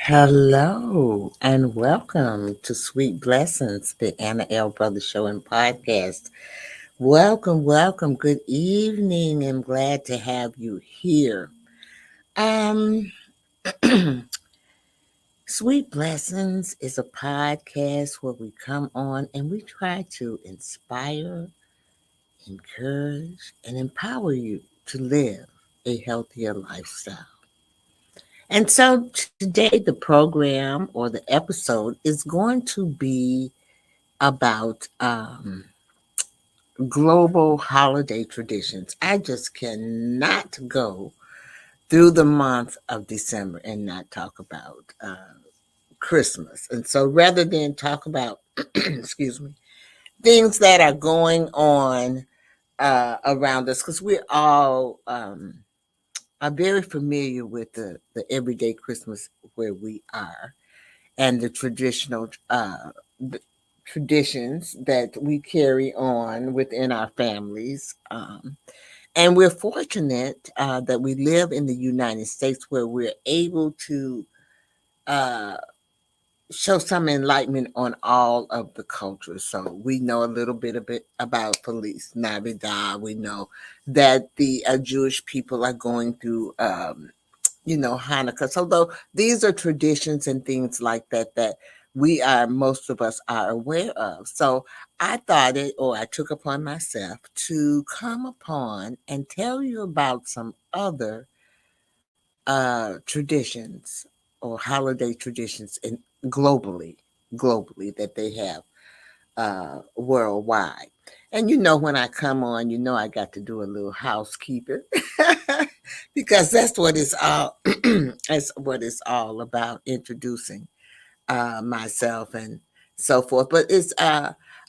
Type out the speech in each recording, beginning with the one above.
Hello and welcome to Sweet Blessings, the Anna L. Brothers Show and Podcast. Welcome, welcome. Good evening. I'm glad to have you here. Um, Sweet Blessings is a podcast where we come on and we try to inspire, encourage, and empower you to live a healthier lifestyle. And so today, the program or the episode is going to be about global holiday traditions. I just cannot go through the month of December and not talk about Christmas. And so rather than talk about, excuse me, things that are going on around us, because we all are very familiar with the everyday Christmas where we are and the traditions that we carry on within our families. And we're fortunate that we live in the United States where we're able to uh, show some enlightenment on all of the cultures. So we know a little bit about Feliz Navidad. We know that the Jewish people are going through Hanukkah. So though these are traditions and things like that most of us are aware of. So I thought I took upon myself to come upon and tell you about some other traditions or holiday traditions globally that they have worldwide. And when I come on, I got to do a little housekeeping because that's what it's all that's what it's all about, introducing myself and so forth. But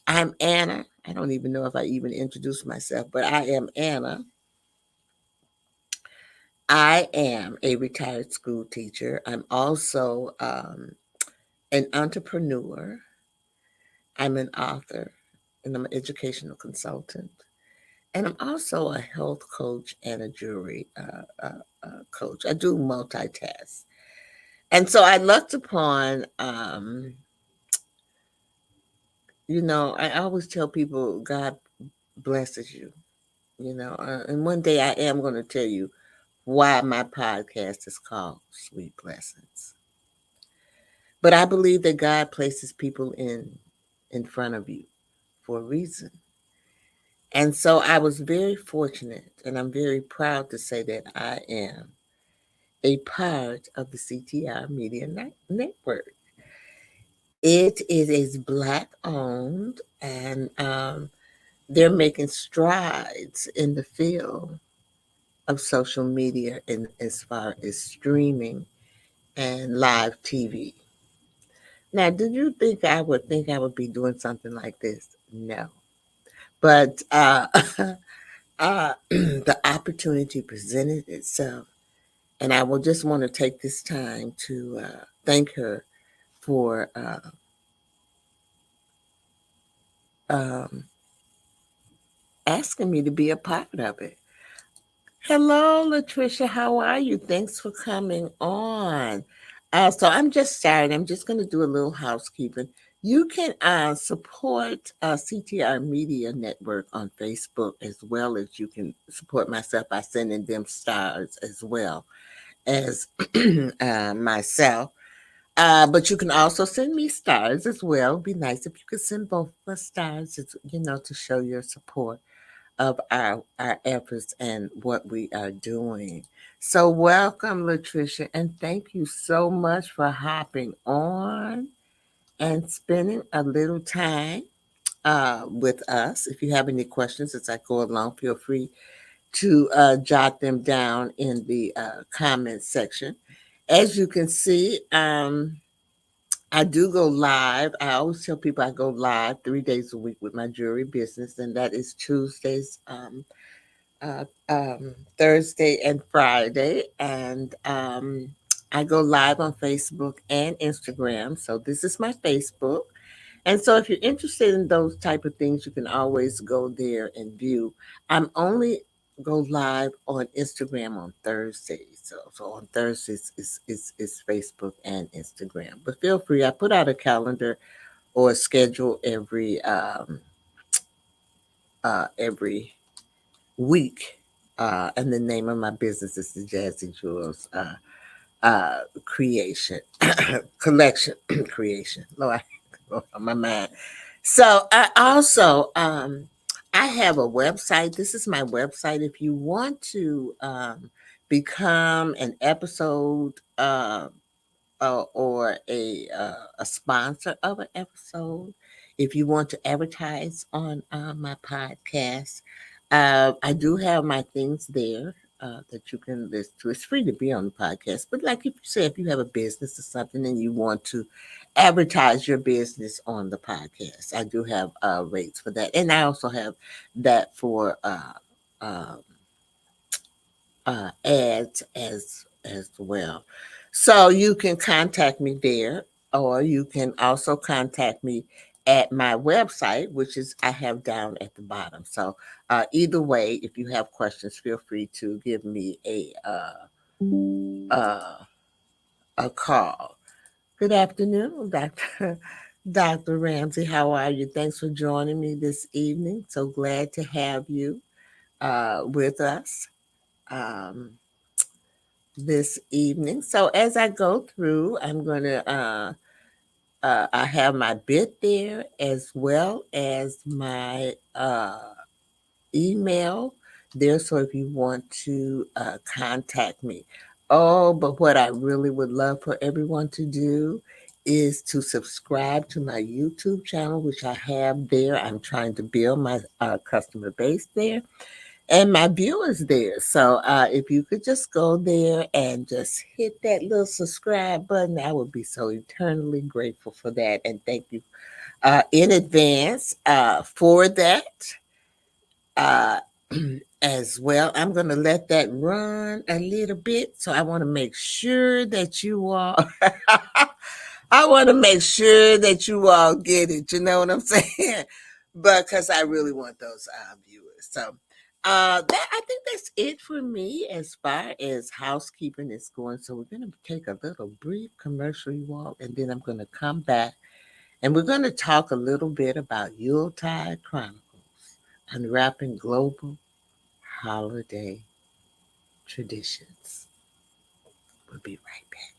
I'm Anna. I don't even know if I even introduced myself, but I am Anna. I am a retired school teacher. I'm also an entrepreneur. I'm an author and I'm an educational consultant. And I'm also a health coach and a jewelry coach. I do multitask. And so I looked upon, I always tell people God blesses you, and one day I am going to tell you why my podcast is called Sweet Blessings. But I believe that God places people in front of you for a reason. And so I was very fortunate, and I'm very proud to say that I am a part of the CTR Media Network. It is Black owned, and they're making strides in the field of social media and as far as streaming and live TV. Now, did you think I would be doing something like this? No. But the opportunity presented itself. And I will just want to take this time to thank her for um, asking me to be a part of it. Hello, Latricia. How are you? Thanks for coming on. So I'm just starting. I'm just going to do a little housekeeping. You can support CTR Media Network on Facebook as well as you can support myself by sending them stars as well as myself. But you can also send me stars as well. It'd be nice if you could send both of us stars, to show your support of our efforts and what we are doing. So welcome, Latricia, and thank you so much for hopping on and spending a little time with us. If you have any questions as I go along, feel free to jot them down in the comment section. As you can see, I do go live. I always tell people I go live 3 days a week with my jewelry business, and that is Tuesdays, Thursday, and Friday. And I go live on Facebook and Instagram. So this is my Facebook. And so if you're interested in those type of things, you can always go there and view. I'm only go live on Instagram on Thursdays. So on Thursdays is Facebook and Instagram. But feel free. I put out a calendar or a schedule every week. And the name of my business is the Jazzy Jewels Creation Collection Creation. Lord, my mind. So I also I have a website. This is my website. If you want to become an episode or a sponsor of an episode, if you want to advertise on my podcast, I do have my things there that you can listen to. It's free to be on the podcast, but like if you say, if you have a business or something and you want to advertise your business on the podcast, I do have rates for that, and I also have that for um ads as well. So you can contact me there, or you can also contact me at my website, which is I have down at the bottom. So either way, if you have questions, feel free to give me uh, a call. Good afternoon, Doctor Dr. Ramsey. How are you? Thanks for joining me this evening. So glad to have you with us. Um, this evening. So as I go through, I'm going to, I have my bit there as well as my email there. So if you want to contact me. Oh, but what I really would love for everyone to do is to subscribe to my YouTube channel, which I have there. I'm trying to build my customer base there and my viewers there. So if you could just go there and just hit that little subscribe button, I would be so eternally grateful for that. And thank you in advance for that uh, as well. I'm going to let that run a little bit. So I want to make sure that you all. I want to make sure that you all get it. You know what I'm saying? But because I really want those viewers. So that I think that's it for me as far as housekeeping is going. So we're going to take a little brief commercial, you all, and then I'm going to come back and we're going to talk a little bit about Yuletide Chronicles, unwrapping global holiday traditions. We'll be right back.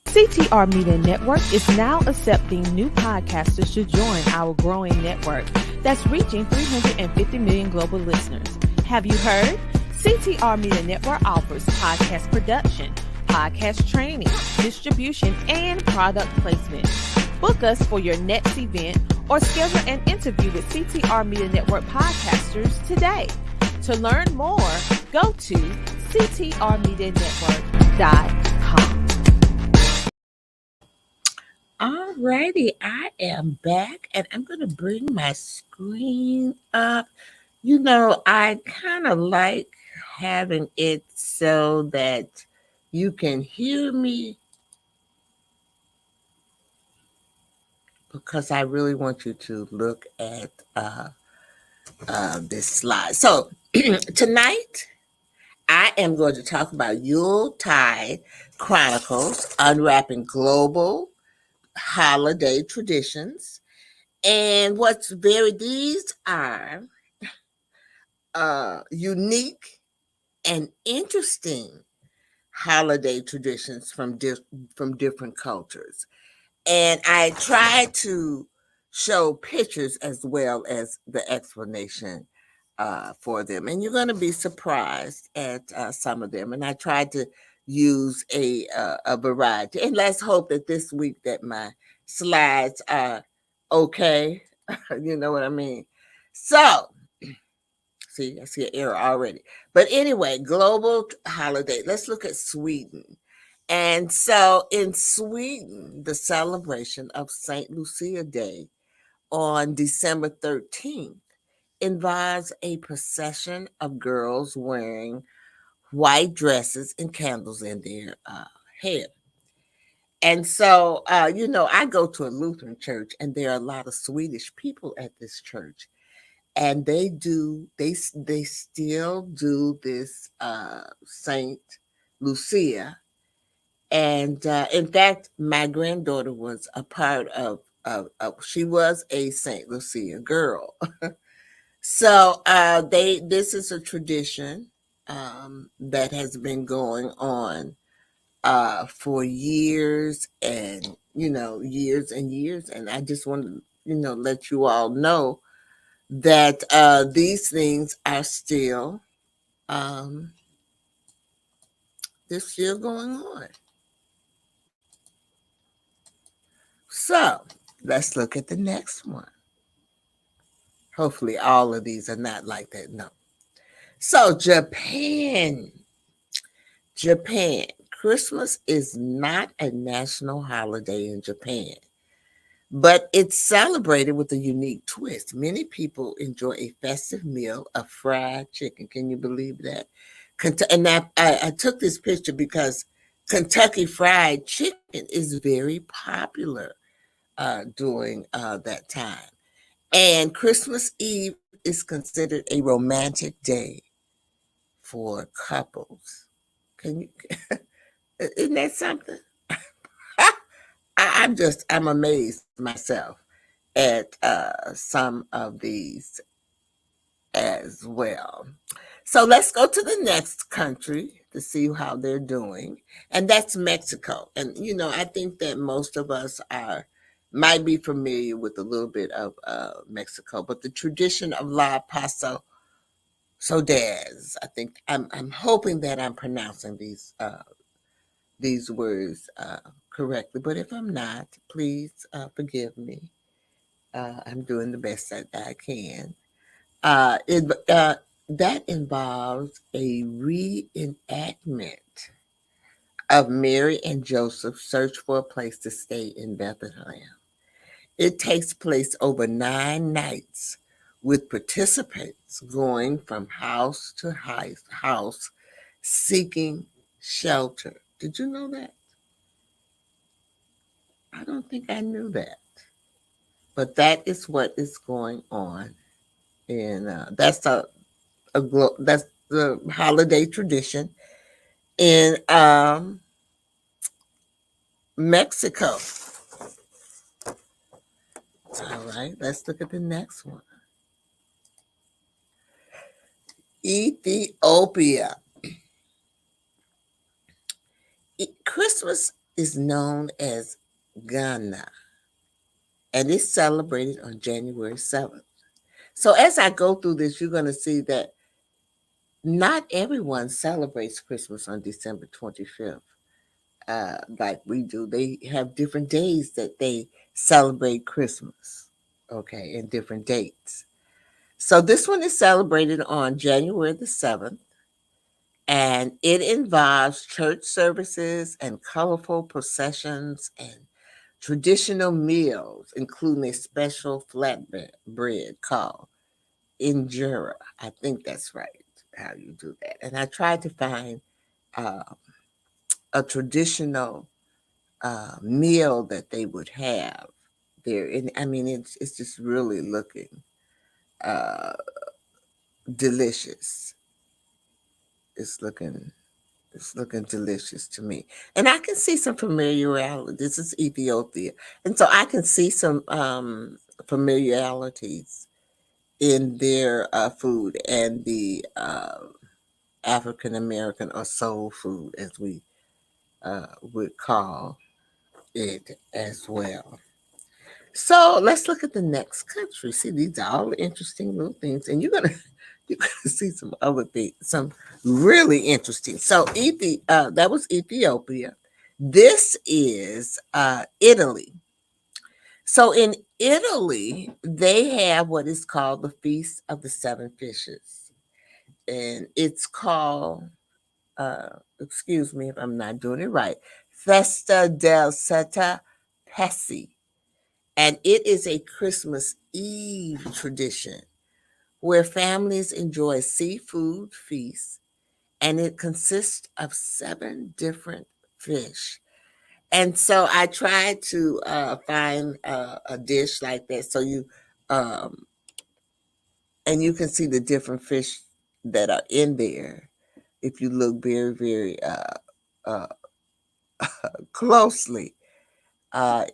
CTR Media Network is now accepting new podcasters to join our growing network that's reaching 350 million global listeners. Have you heard? CTR Media Network offers podcast production, podcast training, distribution, and product placement. Book us for your next event or schedule an interview with CTR Media Network podcasters today. To learn more, go to ctrmedianetwork.com. Alrighty, I am back and I'm going to bring my screen up. You know, I kind of like having it so that you can hear me because I really want you to look at this slide. So tonight, I am going to talk about Yuletide Chronicles, unwrapping global holiday traditions. And these are unique and interesting holiday traditions from different cultures. And I try to show pictures as well as the explanation for them. And you're going to be surprised at some of them. And I tried to use a variety. And let's hope that this week that my slides are okay. You know what I mean? So, see, I see an error already. But anyway, global holiday. Let's look at Sweden. And so in Sweden, the celebration of St. Lucia Day on December 13th involves a procession of girls wearing white dresses and candles in their hair. And so, I go to a Lutheran church, and there are a lot of Swedish people at this church, and they still do this Saint Lucia. And in fact, my granddaughter was a part of she was a Saint Lucia girl. So they this is a tradition that has been going on for years and years and years. And I just want to let you all know that these things are still um, they're still going on. So let's look at the next one. Hopefully, all of these are not like that. No. So Japan. Christmas is not a national holiday in Japan, but it's celebrated with a unique twist. Many people enjoy a festive meal of fried chicken. Can you believe that? And I took this picture because Kentucky Fried Chicken is very popular during that time. And Christmas Eve is considered a romantic day for couples. Can you? Isn't that something? I'm amazed myself at some of these as well. So let's go to the next country to see how they're doing, and that's Mexico. And I think that most of us are might be familiar with a little bit of Mexico, but the tradition of La Paso Sodes. I think I'm hoping that I'm pronouncing these words correctly, but if I'm not, please forgive me. I'm doing the best that I can. It That involves a reenactment of Mary and Joseph's search for a place to stay in Bethlehem. It takes place over 9 nights, with participants going from house to house seeking shelter. Did you know that? I don't think I knew that. But that is what is going on, and that's the holiday tradition in Mexico. All right, let's look at the next one. Ethiopia. Christmas is known as Ghana, and it's celebrated on January 7th. So as I go through this, you're going to see that not everyone celebrates Christmas on December 25th, like we do. They have different days that they celebrate Christmas, okay, and different dates. So this one is celebrated on January the 7th, and it involves church services and colorful processions and traditional meals, including a special flatbread bread called injera. I think that's right how you do that. And I tried to find uh, a traditional meal that they would have there. And I mean, it's just really looking uh, delicious. It's looking it's looking delicious to me, and I can see some familiarity. This is Ethiopia, and so I can see some familiarities in their food and the African American or soul food, as we would call it as well. So let's look at the next country. See, these are all interesting little things, and you're gonna see some other things, some really interesting. So that was Ethiopia. This is Italy. So in Italy, they have what is called the Feast of the Seven Fishes, and it's called excuse me if I'm not doing it right, Festa del Sette Pesi. And it is a Christmas Eve tradition where families enjoy seafood feasts, and it consists of 7 different fish. And so I tried to find a dish like that, so um, and you can see the different fish that are in there if you look very, very uh, closely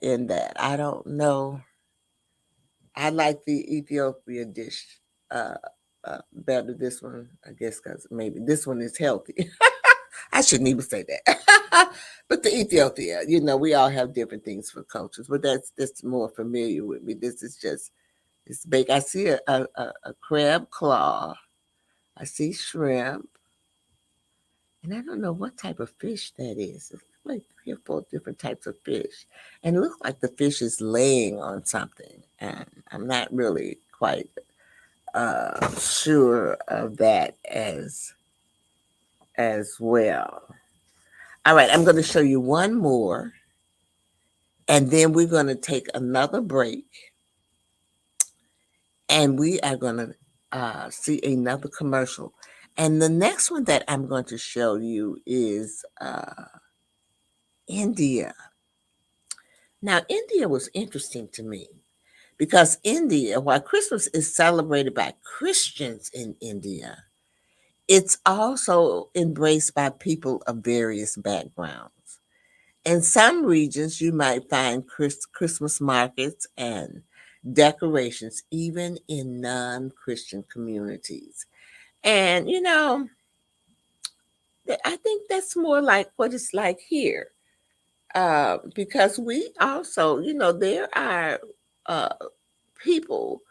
in that. I don't know. I like the Ethiopia dish uh, better. This one, I guess, because maybe this one is healthy. I shouldn't even say that. But the Ethiopia, we all have different things for cultures, but that's more familiar with me. This is just it's baked. I see a crab claw. I see shrimp, and I don't know what type of fish that is. It's like 3 or 4 different types of fish, and it looks like the fish is laying on something. And I'm not really quite sure of that as well. All right, I'm going to show you one more, and then we're going to take another break, and we are going to see another commercial. And the next one that I'm going to show you is India. Now, India was interesting to me because India, while Christmas is celebrated by Christians in India, it's also embraced by people of various backgrounds. In some regions, you might find Christmas markets and decorations, even in non Christian communities. And, I think that's more like what it's like here. Because we also, there are uh, people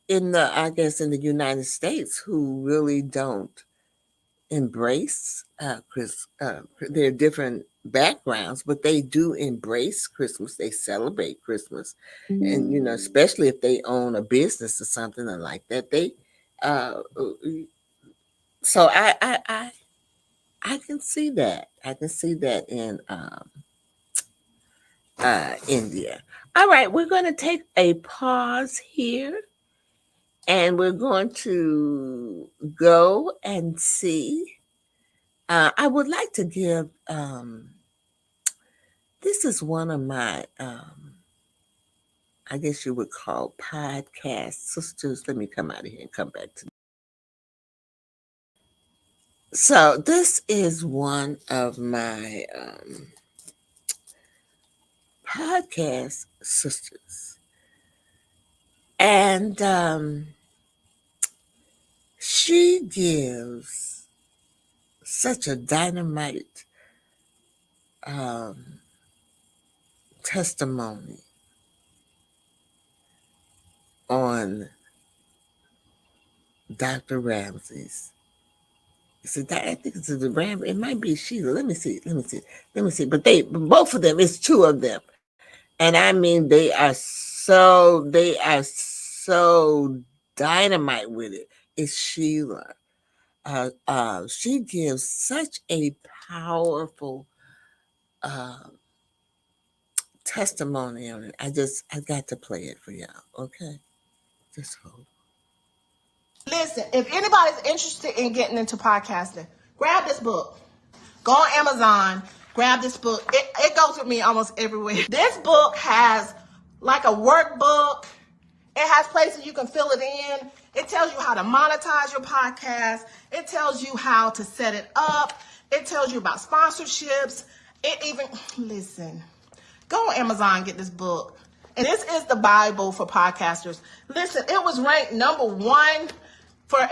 I guess, in the United States who really don't embrace their different backgrounds, but they do embrace Christmas. They celebrate Christmas, and especially if they own a business or something like that. Uh, so I can see that. I can see that in India. All right, we're going to take a pause here, and we're going to go and see. I would like to give. This is one of my, I guess you would call podcast sisters. Let me come out of here and come back to. So this is one of my podcast sisters, and she gives such a dynamite um, testimony on Dr. Ramsey's. So that, I think it's the Ram. It might be Sheila. Let me see. Let me see. Let me see. But both of them. It's two of them, and I mean, they are so dynamite with it. It's Sheila. She gives such a powerful uh, testimony on it. I got to play it for y'all. Okay, just hold. Listen, if anybody's interested in getting into podcasting, grab this book. Go on Amazon, grab this book. It goes with me almost everywhere. This book has like a workbook. It has places you can fill it in. It tells you how to monetize your podcast. It tells you how to set it up. It tells you about sponsorships. It even, listen, go on Amazon, get this book. And this is the Bible for podcasters. Listen, it was ranked #1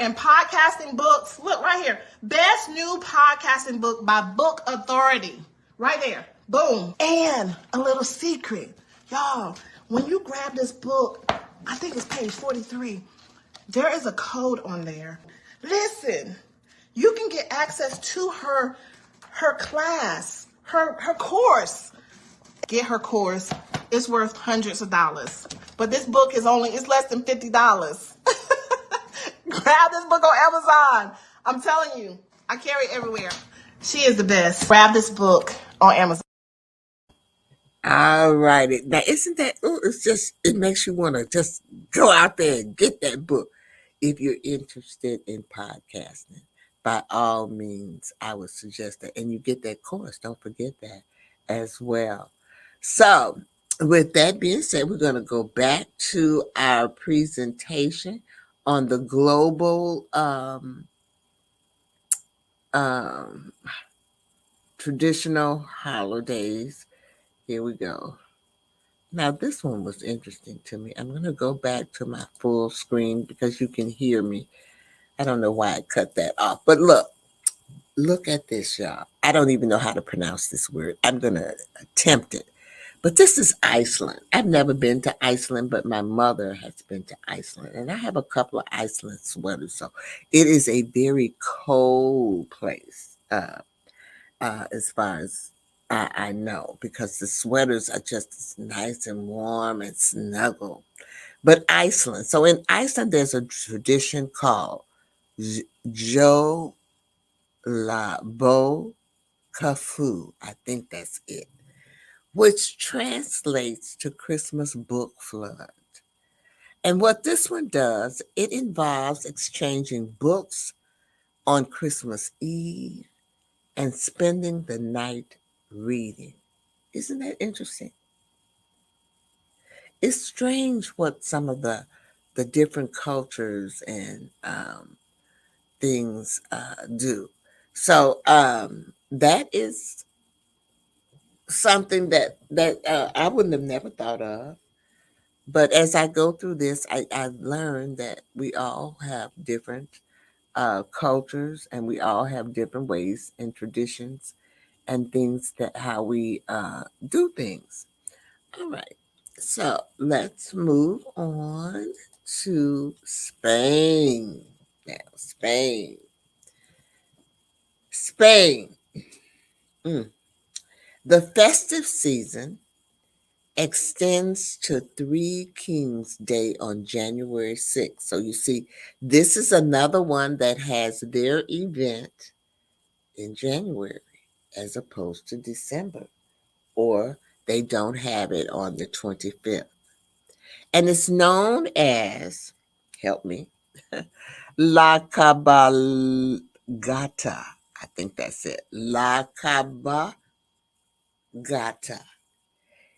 in podcasting books. Look right here. Best new podcasting book by Book Authority. Right there. Boom. And a little secret. Y'all, when you grab this book, I think it's page 43. There is a code on there. Listen, you can get access to her class, her course. Get her course. It's worth hundreds of dollars. But this book it's less than $50. Grab this book on Amazon. I'm telling you, I carry it everywhere. She is the best. Grab this book on Amazon. All righty. Now, isn't that, it makes you want to just go out there and get that book. If you're interested in podcasting, by all means, I would suggest that. And you get that course. Don't forget that as well. So, with that being said, we're going to go back to our presentation on the global um, traditional holidays. Here we go. Now, this one was interesting to me. I'm going to go back to my full screen because you can hear me. I don't know why I cut that off. But look at this, y'all. I don't even know how to pronounce this word. I'm going to attempt it. But this is Iceland. I've never been to Iceland, but my mother has been to Iceland. And I have a couple of Iceland sweaters. So it is a very cold place, as far as I know, because the sweaters are just nice and warm and snuggle. But Iceland. So in Iceland, there's a tradition called Jo La Bo Kafu. I think that's it, which translates to Christmas book flood. And what this one does, it involves exchanging books on Christmas Eve and spending the night reading. Isn't that interesting? It's strange what some of the different cultures and things do. So that is something that I wouldn't have never thought of. But as I go through this, I've learned that we all have different cultures and we all have different ways and traditions and things that how we do things. All right. So let's move on to Spain. Now, Spain. Spain. Mm. The festive season extends to Three Kings Day on January 6th. So you see, this is another one that has their event in January as opposed to December, or they don't have it on the 25th. And it's known as, help me, La Cabalgata. I think that's it. La Cabalgata.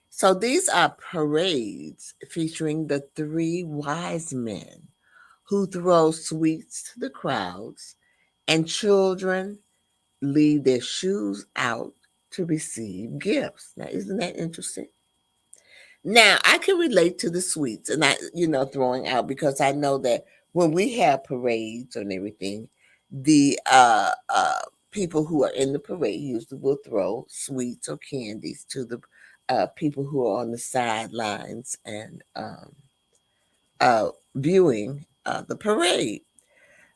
So these are parades featuring the three wise men who throw sweets to the crowds, and children leave their shoes out to receive gifts. Now, isn't that interesting? Now, I can relate to the sweets and throwing out because I know that when we have parades and everything, the people who are in the parade usually will throw sweets or candies to the people who are on the sidelines and viewing the parade.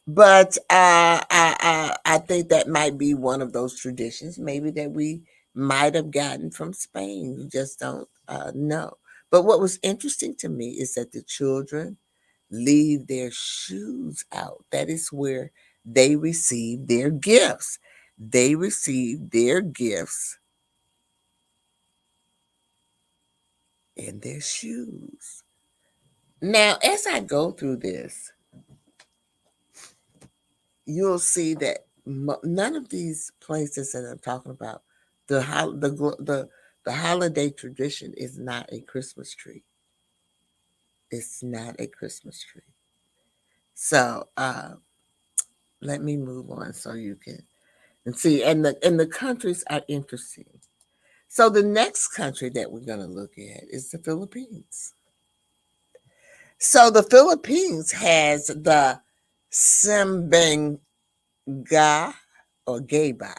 But I think that might be one of those traditions, maybe that we might have gotten from Spain. We just don't know. But what was interesting to me is that the children leave their shoes out. That is where they receive their gifts. They receive their gifts in their shoes. Now, as I go through this, you'll see that none of these places that I'm talking about, the holiday tradition is not a Christmas tree. It's not a Christmas tree. So let me move on so you can and see. And the countries are interesting. So the next country that we're going to look at is the Philippines. So the Philippines has the Simbanga or Gabay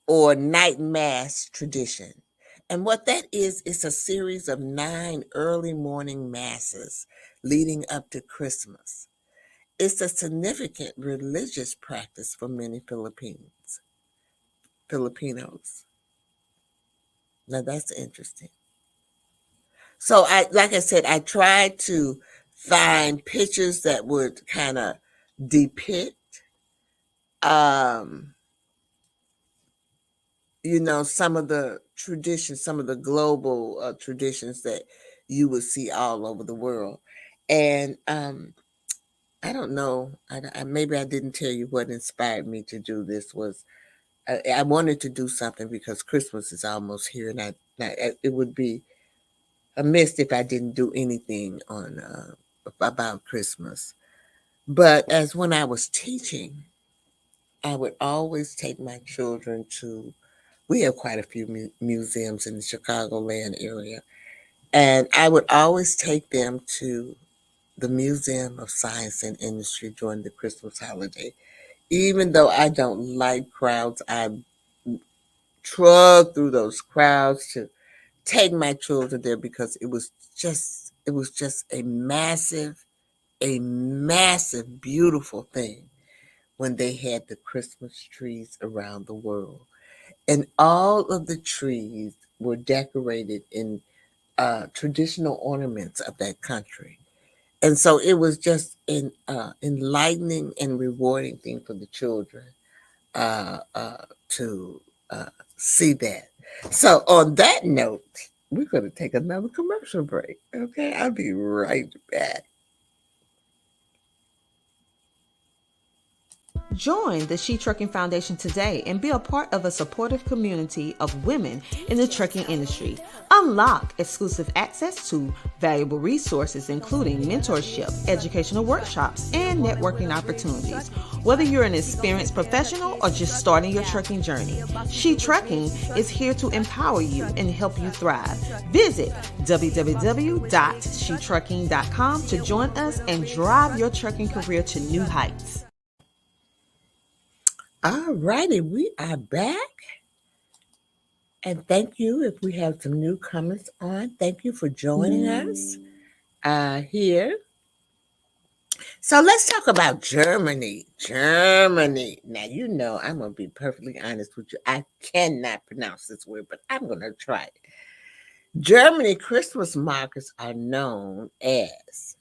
or night mass tradition. And what that is a series of 9 early morning masses leading up to Christmas. It's a significant religious practice for many Filipinos. Now that's interesting. So like I said, I tried to find pictures that would kind of depict um some of the traditions, some of the global traditions that you would see all over the world. And I don't know, maybe I didn't tell you what inspired me to do this was I wanted to do something because Christmas is almost here, and it would be amiss if I didn't do anything on about Christmas. But as when I was teaching, I would always take my children to. We have quite a few museums in the Chicagoland area, and I would always take them to the Museum of Science and Industry during the Christmas holiday. Even though I don't like crowds, I trudged through those crowds to take my children there because it was just a massive beautiful thing when they had the Christmas trees around the world. And all of the trees were decorated in traditional ornaments of that country. And so it was just an enlightening and rewarding thing for the children to uh, see that. So, on that note, we're going to take another commercial break. Okay, I'll be right back. Join the She Trucking Foundation today and be a part of a supportive community of women in the trucking industry. Unlock exclusive access to valuable resources, including mentorship, educational workshops, and networking opportunities. Whether you're an experienced professional or just starting your trucking journey, She Trucking is here to empower you and help you thrive. Visit www.shetrucking.com to join us and drive your trucking career to new heights. All righty, we are back. And thank you if we have some newcomers on. Thank you for joining us here. So let's talk about Germany. Germany. Now, you know, I'm going to be perfectly honest with you. I cannot pronounce this word, but I'm going to try it. Germany Christmas markets are known as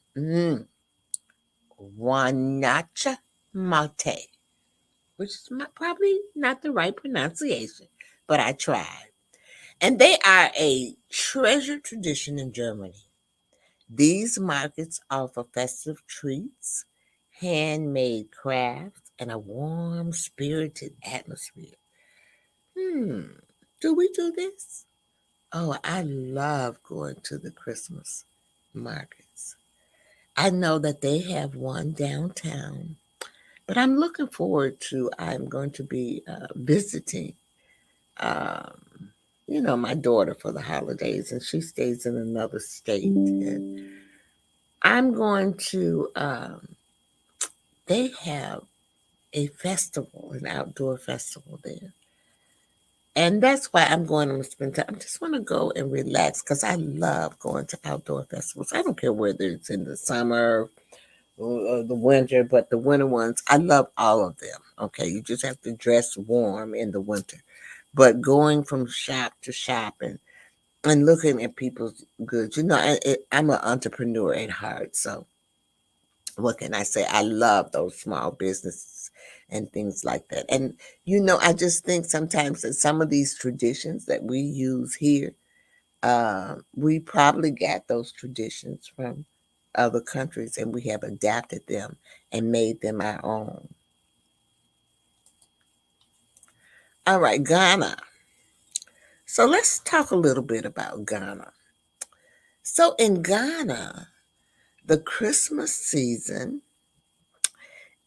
Weihnachten Malte, which is probably not the right pronunciation, but I tried. And they are a treasured tradition in Germany. These markets offer festive treats, handmade crafts, and a warm, spirited atmosphere. Hmm, do we do this? Oh, I love going to the Christmas markets. I know that they have one downtown, but I'm looking forward to, I'm going to be visiting, um, my daughter for the holidays, and she stays in another state. And I'm going to, they have a festival, an outdoor festival there. And that's why I'm going to spend time. I just want to go and relax because I love going to outdoor festivals. I don't care whether it's in the summer or the winter, but the winter ones, I love all of them. Okay, you just have to dress warm in the winter. But going from shop to shop and looking at people's goods, I'm an entrepreneur at heart. So what can I say? I love those small businesses and things like that. And I just think sometimes that some of these traditions that we use here, we probably got those traditions from other countries and we have adapted them and made them our own. All right, Ghana. So let's talk a little bit about Ghana. So in Ghana, the Christmas season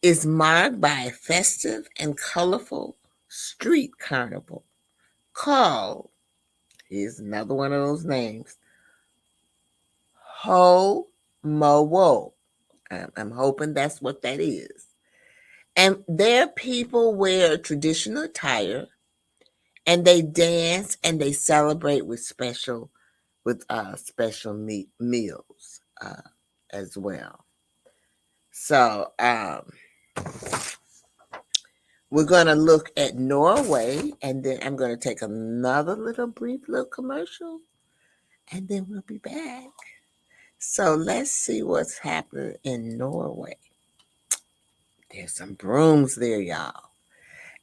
is marked by a festive and colorful street carnival called, here's another one of those names, Ho Mowo. I'm hoping that's what that is. And there people wear traditional attire and they dance and they celebrate with special meals as well. So we're going to look at Norway, and then I'm going to take another brief little commercial, and then we'll be back. So let's see what's happening in Norway. There's some brooms there, y'all.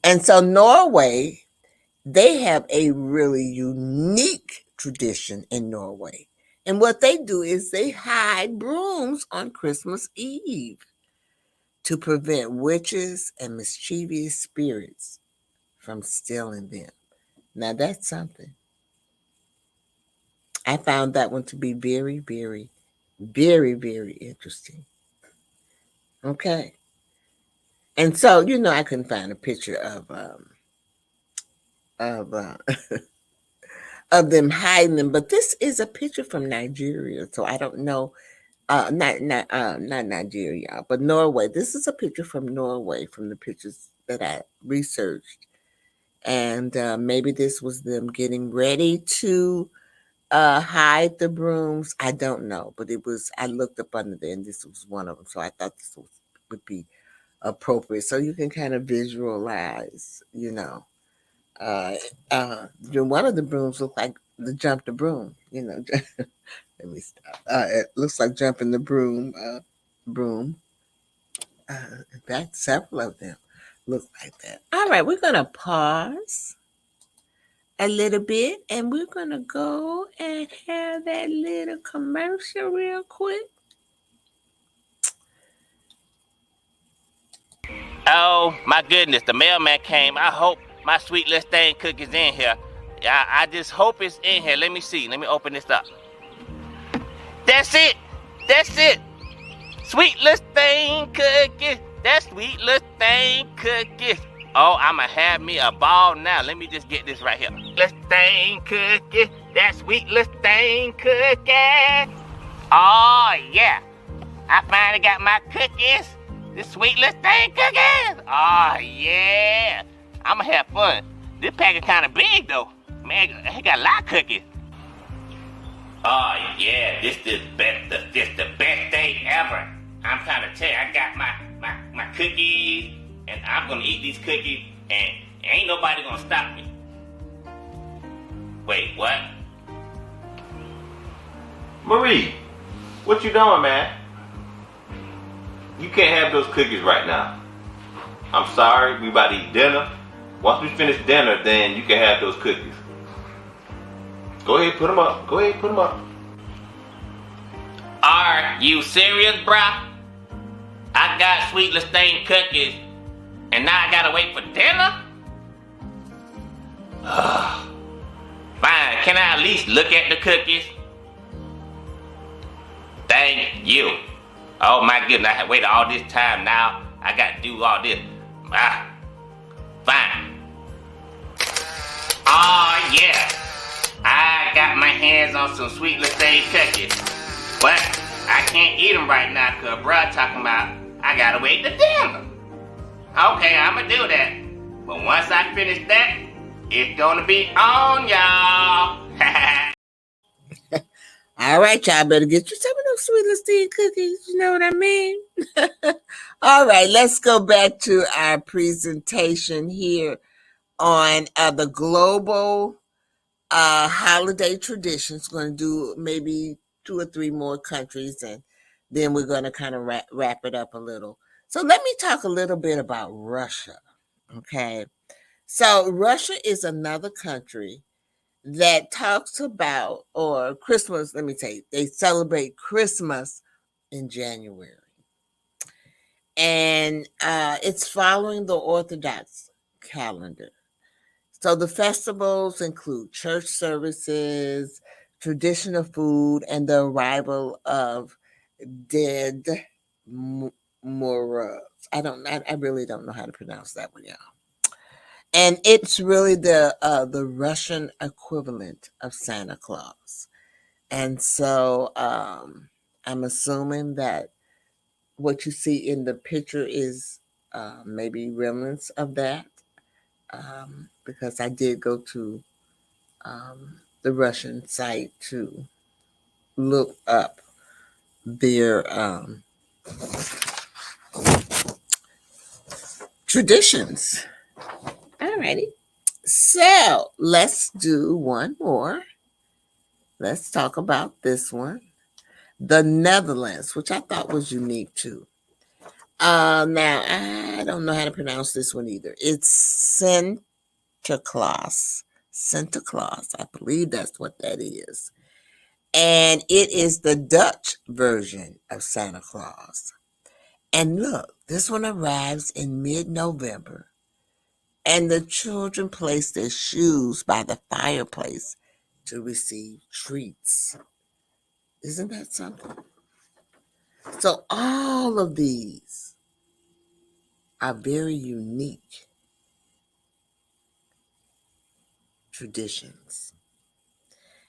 And so Norway, they have a really unique tradition in Norway. And what they do is they hide brooms on Christmas Eve to prevent witches and mischievous spirits from stealing them. Now that's something. I found that one to be very, very, very, very interesting. Okay. And so, I couldn't find a picture of of them hiding them, but this is a picture from Nigeria. So I don't know, not Nigeria, but Norway. This is a picture from Norway from the pictures that I researched, and maybe this was them getting ready to hide the brooms. I don't know, but it was. I looked up under there, and this was one of them. So I thought would be appropriate, so you can kind of visualize, uh, one of the brooms looked like the jump the broom. Let me stop. It looks like jumping the broom. In fact, several of them look like that. All right, we're gonna pause a little bit, and we're gonna go and have that little commercial real quick. Oh my goodness, the mailman came. I hope my sweet little stain cookie's in here. I just hope it's in here. Let me see. Let me open this up. That's it. That's it. Sweet little stain cookie. That sweet little stain cookie. Oh, I'ma have me a ball now. Let me just get this right here. Little stain cookie. That sweet little stain cookie. Oh yeah. I finally got my cookies. This sweet little thing cookies. Oh, yeah. I'ma have fun. This package kind of big, though. Man, it got a lot of cookies. Oh, yeah. This the best day ever. I'm trying to tell you, I got my cookies, and I'm going to eat these cookies, and ain't nobody going to stop me. Wait, what? Marie, what you doing, man? You can't have those cookies right now. I'm sorry, we about to eat dinner. Once we finish dinner, then you can have those cookies. Go ahead, put them up. Go ahead, put them up. Are you serious, bruh? I got sweet Listeine cookies, and now I gotta wait for dinner? Fine, can I at least look at the cookies? Thank you. Oh my goodness, I have waited all this time now. I got to do all this. Fine. Oh yeah. I got my hands on some sweet Listeine cookies. But I can't eat them right now because bruh talking about I gotta wait to dinner. Okay, I'ma do that. But once I finish that, it's gonna be on y'all. All right, y'all better get you some of those sweet Listeine cookies. You know what I mean? All right, let's go back to our presentation here on the global holiday traditions. Going to do maybe 2 or 3 more countries, and then we're going to kind of wrap it up a little. So let me talk a little bit about Russia. Okay, so Russia is another country that talks about, or Christmas, let me say, they celebrate Christmas in January. And it's following the Orthodox calendar. So the festivals include church services, traditional food, and the arrival of dead Moros. I really don't know how to pronounce that one, y'all. And it's really the Russian equivalent of Santa Claus. And so I'm assuming that what you see in the picture is maybe remnants of that, because I did go to the Russian site to look up their traditions. Alrighty. So let's do one more. Let's talk about this one. The Netherlands, which I thought was unique too. Now, I don't know how to pronounce this one either. It's Santa Claus. Santa Claus. I believe that's what that is. And it is the Dutch version of Santa Claus. And look, this one arrives in mid-November. And the children place their shoes by the fireplace to receive treats. Isn't that something? So all of these are very unique traditions.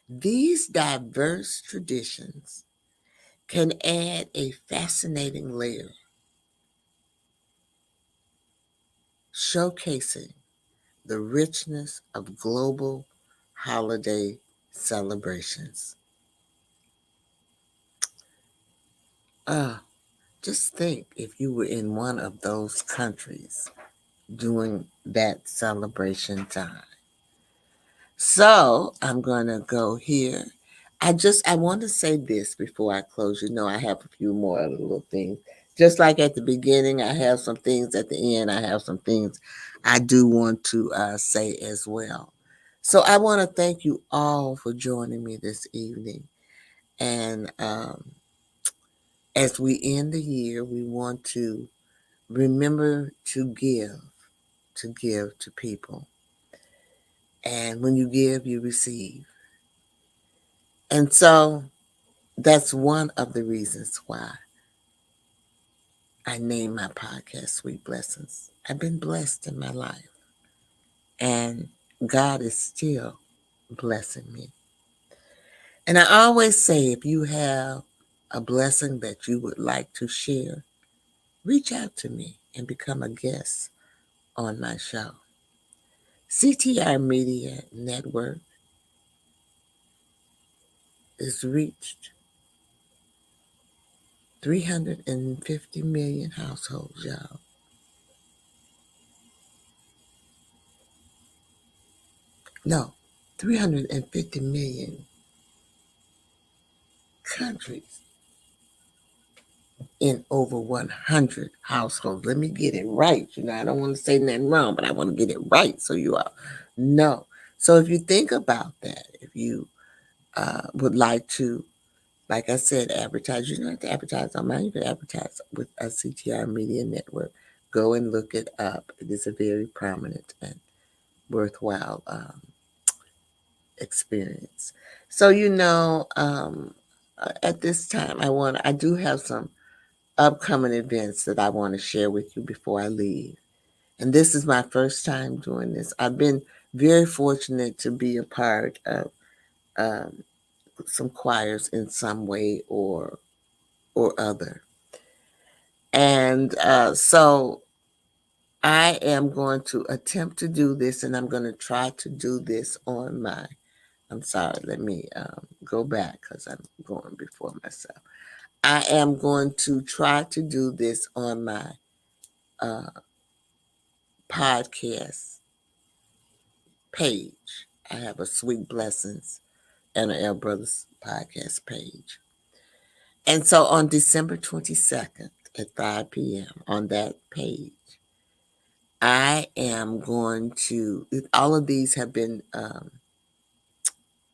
These diverse traditions can add a fascinating layer, showcasing the richness of global holiday celebrations. Uh, just think if you were in one of those countries during that celebration time. So I'm going to go here. I want to say this before I close. You know, I have a few more other little things. Just like at the beginning, I have some things at the end. I have some things I do want to say as well. So I want to thank you all for joining me this evening. And as we end the year, we want to remember to give to people. And when you give, you receive. And so that's one of the reasons why I named my podcast Sweet Blessings. I've been blessed in my life, and God is still blessing me. And I always say if you have a blessing that you would like to share, reach out to me and become a guest on my show. CTR Media Network is reached 350 million households, y'all. No, 350 million countries in over 100 households. Let me get it right. You know, I don't want to say nothing wrong, but I want to get it right so you all know. So if you think about that, if you would like to, like I said, advertise, you don't have to advertise on mine, you can advertise with a CTR Media Network. Go and look it up. It is a very prominent and worthwhile experience. So, at this time, I do have some upcoming events that I want to share with you before I leave. And this is my first time doing this. I've been very fortunate to be a part of um, some choirs in some way or other. And so I am going to attempt to do this, and I'm going to try to do this on my. I'm sorry, let me go back because I'm going before myself. I am going to try to do this on my uh, podcast page. I have a Sweet Blessings and a L Brothers podcast page. And so on December 22nd at 5 p.m. on that page, I am going to, all of these have been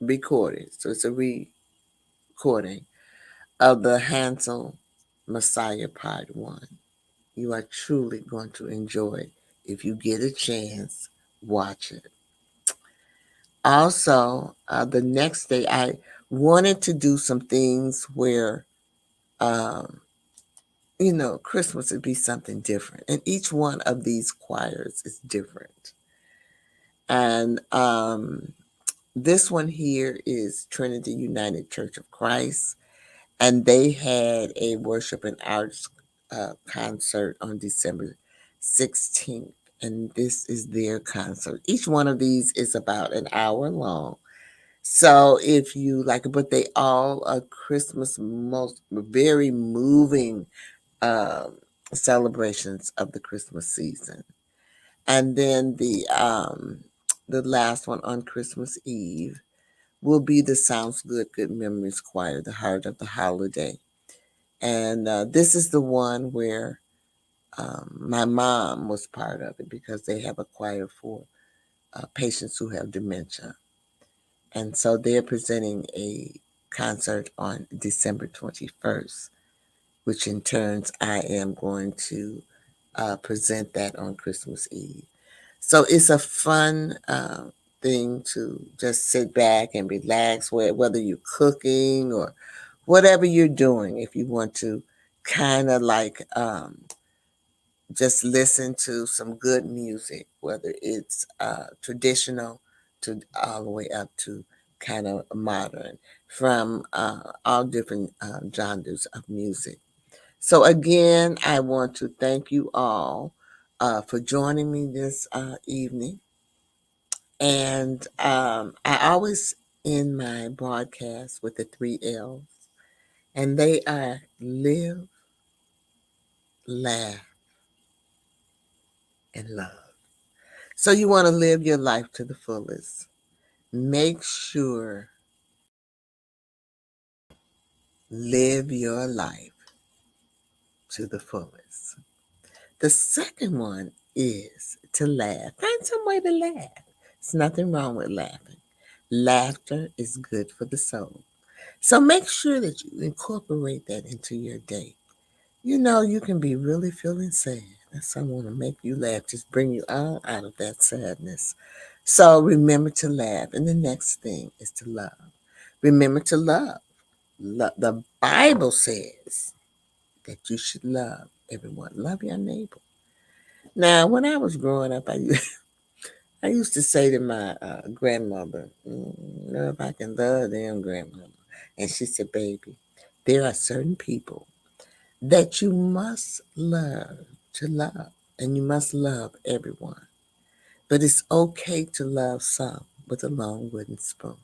recorded. So it's a recording of the Hansel Messiah Part 1. You are truly going to enjoy it. If you get a chance, watch it. Also, the next day, I wanted to do some things where, um, Christmas would be something different. And each one of these choirs is different. And this one here is Trinity United Church of Christ. And they had a worship and arts concert on December 16th. And this is their concert. Each one of these is about an hour long. So if you like it, but they all are Christmas, most very moving um, celebrations of the Christmas season. And then the last one on Christmas Eve will be the Sounds Good, Good Memories Choir, the Heart of the Holiday. And this is the one where my mom was part of it because they have a choir for patients who have dementia. And so they're presenting a concert on December 21st, which in turns I am going to present that on Christmas Eve. So it's a fun thing to just sit back and relax, whether you're cooking or whatever you're doing. If you want to kind of like just listen to some good music, whether it's traditional to all the way up to kind of modern, from all different genres of music. So again, I want to thank you all for joining me this evening. And I always end my broadcast with the three L's, and they are live, laugh, and love. So you want to live your life to the fullest. Make sure live your life to the fullest. The second one is to laugh. Find some way to laugh. There's nothing wrong with laughing. Laughter is good for the soul. So make sure that you incorporate that into your day. You know, you can be really feeling sad and someone will make you laugh, just bring you all out of that sadness. So remember to laugh. And the next thing is to love. Remember to love. The Bible says that you should love everyone. Love your neighbor. Now, when I was growing up, I used to say to my grandmother, know if I can love them, grandmother. And she said, baby, there are certain people that you must learn to love, and you must love everyone. But it's okay to love some with a long wooden spoon.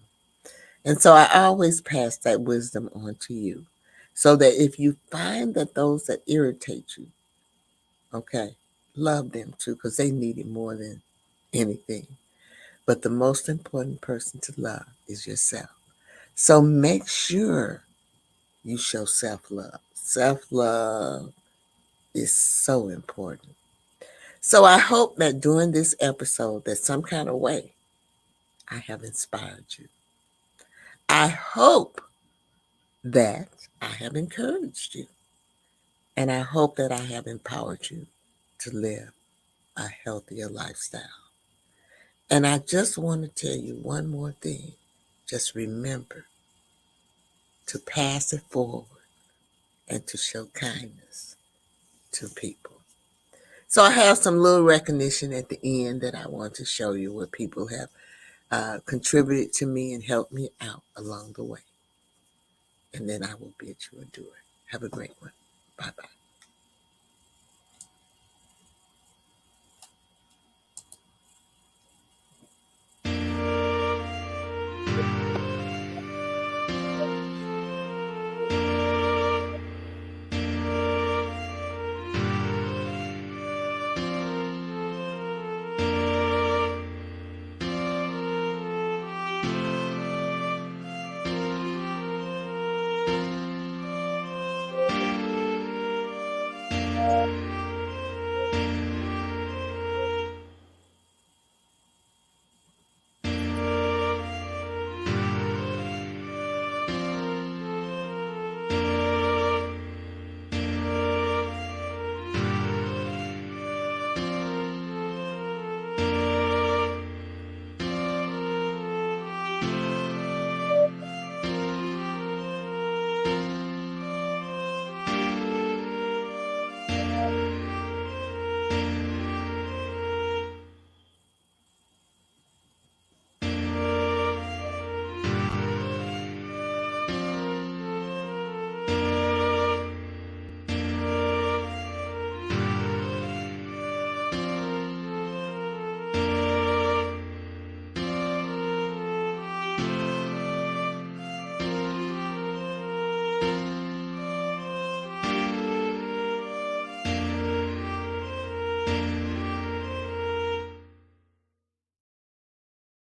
And so I always pass that wisdom on to you, so that if you find that those that irritate you, okay, love them too, because they need it more than anything. But the most important person to love is yourself. So make sure you show self love. Self love is so important. So I hope that during this episode, that some kind of way, I have inspired you. I hope that I have encouraged you. And I hope that I have empowered you to live a healthier lifestyle. And I just want to tell you one more thing. Just remember to pass it forward and to show kindness to people. So I have some little recognition at the end that I want to show you where people have contributed to me and helped me out along the way. And then I will bid you adieu. Have a great one. Bye bye.